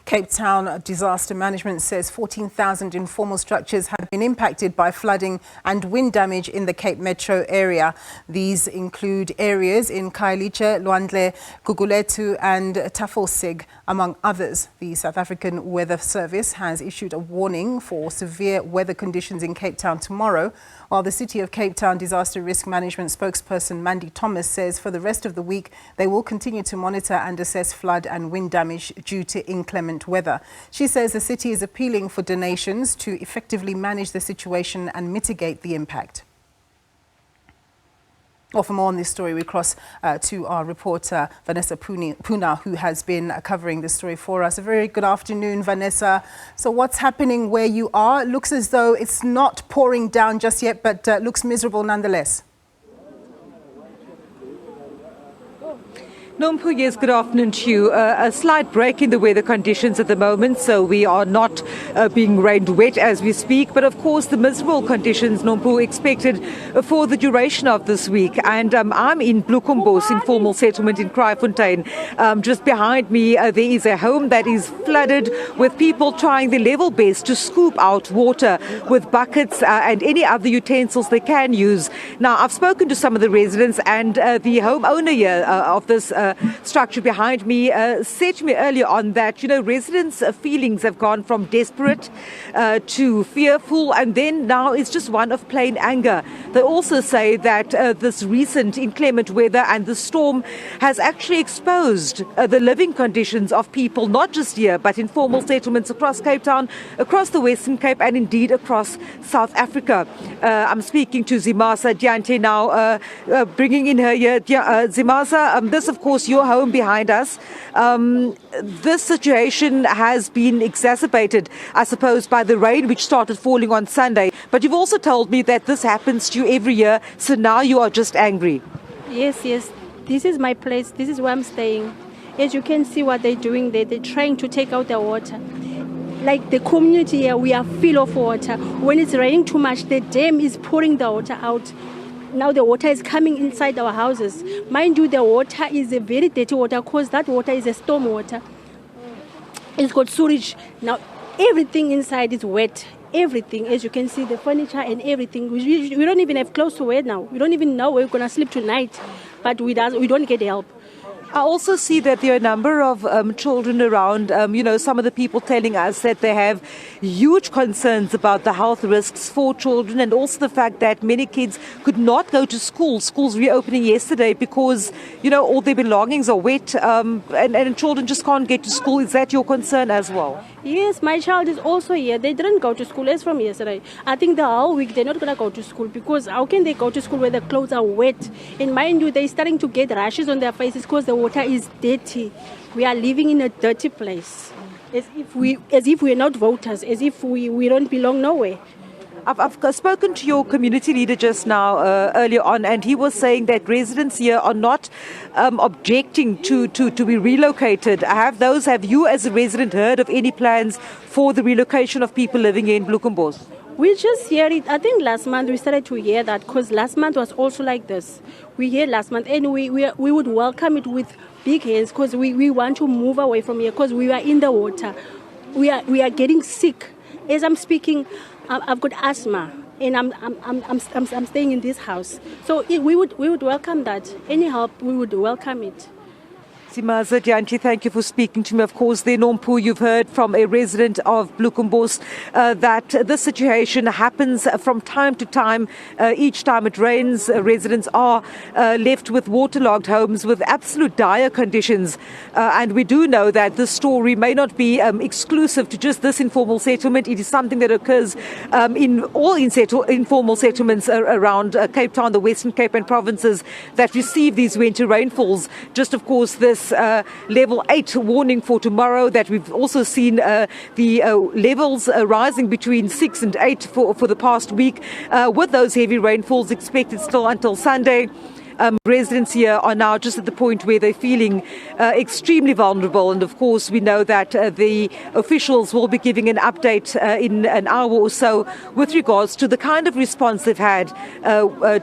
Cape Town Disaster Management says 14,000 informal structures have been impacted by flooding and wind damage in the Cape Metro area. These include areas in Khayelitsha, Lwandle, Gugulethu and Tafelsig, among others. The South African Weather Service has issued a warning for severe weather conditions in Cape Town tomorrow, while the City of Cape Town Disaster Risk Management spokesperson Mandy Thomas says for the rest of the week they will continue to monitor and assess flood and wind damage due to inclement weather. She says the city is appealing for donations to effectively manage the situation and mitigate the impact. Well, for more on this story, we cross to our reporter, Vanessa Poonah, who has been covering this story for us. A very good afternoon, Vanessa. So what's happening where you are? It looks as though it's not pouring down just yet, but looks miserable nonetheless. Nompu, yes, good afternoon to you. A slight break in the weather conditions at the moment, so we are not being rained wet as we speak. But of course, the miserable conditions, Nompu, expected for the duration of this week. And I'm in Blukumbos informal settlement in Kraaifontein. Just behind me, there is a home that is flooded with people trying their level best to scoop out water with buckets and any other utensils they can use. Now, I've spoken to some of the residents, and the homeowner here of this structure behind me said to me earlier on that, residents' feelings have gone from desperate to fearful, and then now it's just one of plain anger. They also say that this recent inclement weather and the storm has actually exposed the living conditions of people, not just here, but in informal settlements across Cape Town, across the Western Cape, and indeed across South Africa. I'm speaking to Zimasa Diante now, bringing in her here. Zimasa, this, of course, your home behind us. This situation has been exacerbated, I suppose, by the rain which started falling on Sunday. But you've also told me that this happens to you every year, so now you are just angry. Yes. This is my place. This is where I'm staying. As you can see what they're doing there, they're trying to take out the water. Like the community here, we are full of water. When it's raining too much, the dam is pouring the water out. Now the water is coming inside our houses. Mind you, the water is a very dirty water because that water is a storm water. It's got sewage. Now everything inside is wet. Everything, as you can see, the furniture and everything. We don't even have clothes to wear now. We don't even know where we're going to sleep tonight. But we don't get help. I also see that there are a number of children around, some of the people telling us that they have huge concerns about the health risks for children, and also the fact that many kids could not go to school. Schools reopening yesterday because, all their belongings are wet and children just can't get to school. Is that your concern as well? Yes, my child is also here. They didn't go to school as from yesterday. I think the whole week they're not going to go to school because how can they go to school where the clothes are wet? And mind you, they're starting to get rashes on their faces because the water is dirty. We are living in a dirty place. As if we're not voters, as if we don't belong nowhere. I've spoken to your community leader just now earlier on, and he was saying that residents here are not objecting to be relocated. Have you as a resident heard of any plans for the relocation of people living here in Blukumbos? We just hear it. I think last month we started to hear that because last month was also like this. We heard last month, and we would welcome it with big hands because we want to move away from here because we are in the water. We are getting sick. As I'm speaking, I've got asthma, and I'm staying in this house. So we would welcome that. Any help, we would welcome it. Simaza Dianchi, thank you for speaking to me. Of course, there, Nompu, you've heard from a resident of Blukumbos that this situation happens from time to time. Each time it rains, residents are left with waterlogged homes with absolute dire conditions. And we do know that this story may not be exclusive to just this informal settlement. It is something that occurs in all informal settlements around Cape Town, the Western Cape and provinces that receive these winter rainfalls. Just, of course, this level 8 warning for tomorrow, that we've also seen the levels rising between 6 and 8 for the past week, with those heavy rainfalls expected still until Sunday. residents here are now just at the point where they're feeling extremely vulnerable. And of course, we know that the officials will be giving an update in an hour or so with regards to the kind of response they've had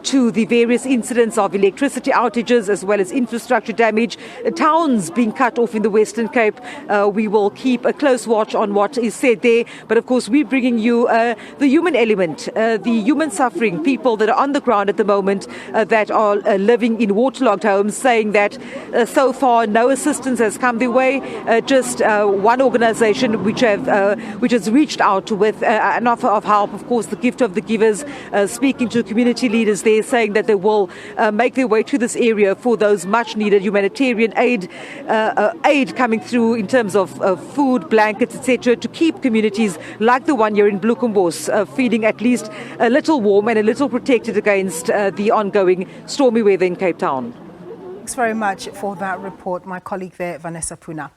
to the various incidents of electricity outages as well as infrastructure damage, towns being cut off in the Western Cape. We will keep a close watch on what is said there. But of course, we're bringing you the human element, the human suffering, people that are on the ground at the moment that are living in waterlogged homes, saying that so far no assistance has come their way. Just one organisation which has reached out with an offer of help. Of course, the gift of the givers, speaking to community leaders there, saying that they will make their way to this area for those much needed humanitarian aid coming through in terms of food, blankets, etc., to keep communities like the one here in Bloekombosch feeling at least a little warm and a little protected against the ongoing stormy weather in Cape Town. Thanks very much for that report, my colleague there, Vanessa Poonah.